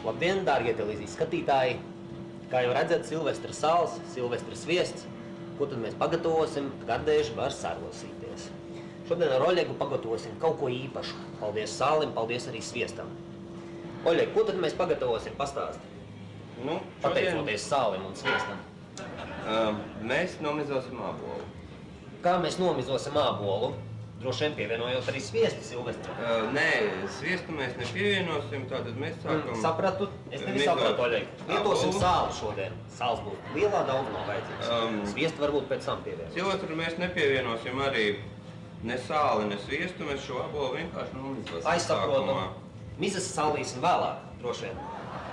Labdien, dārgie televīzijas skatītāji! Kā jau redzat, Silvestra sāls, Silvestra sviests. Ko tad mēs pagatavosim? Gardēži var sarosīties. Šodien ar Oļegu pagatavosim kaut ko īpašu. Paldies sālim, paldies arī sviestam. Oļeg, ko tad mēs pagatavosim? Pastāsti. Pateicoties sālim un sviestam. Mēs nomizosim ābolu. Kā mēs nomizosim ābolu? Droši vien pievienojot arī sviestu, Silvestra. Nē, sviestu mēs nepievienosim, tātad mēs sākam... Sapratu? Es tevi sapratu, Oļeg. Lietosim sāli šodien. Sāls būs lielā daudzumā vajadzīgs. Sviestu varbūt pēc tam pievienosim. Silvestra mēs nepievienosim arī ne sāli, ne sviestu, mēs šo ābolu vienkārši nomizosim. Aizsaprotu. Mizas sālīsim vēlāk, droši vien.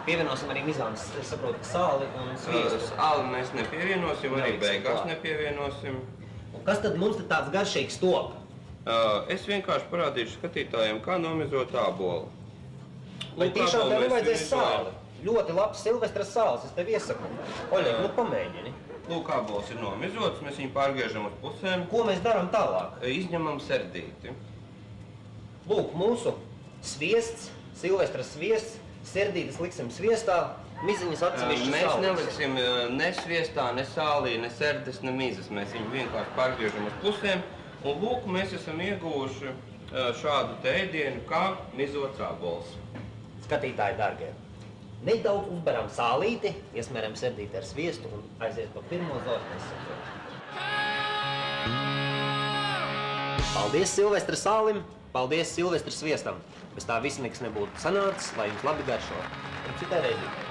Pievienosim arī mizām, es saprotu, sāli un sviestu. Sāli mēs nepievienosim, arī beigās nepievienosim. Un kas tad mums te tāds garšīgs top? Es vienkārši parādīšu skatītājiem, kā nomizot ābolu. Vai tiešām tev nevajadzēs sāli? Ļoti labs Silvestra sāls, es tev iesaku. Oļeg, pamēģini. Lūk, ābols ir nomizots, mēs viņu pārgriežam uz pusēm. Ko mēs darām tālāk? Izņemam serdīti. Lūk, mūsu sviests, Silvestra sviests, serdītes liksim sviestā, miziņas atsevišķi mēs sālis. neliksim ne sviestā, ne sālī, ne serdes, ne mizas. Mēs viņu vienkārši pārgriežam uz pusēm. Un lūk, mēs esam ieguvuši šādu te ēdienu, kā mizots ābols. Skatītāji, dārgie, nedaudz uzberam sālīti, iesmēram serdīti ar sviestu un aiziet pa pirmo zortu. Paldies Silvestra sālim, paldies Silvestra sviestam. Bez tā visi nekas nebūtu sanācis, lai jums labi garšo. Un citai reizi.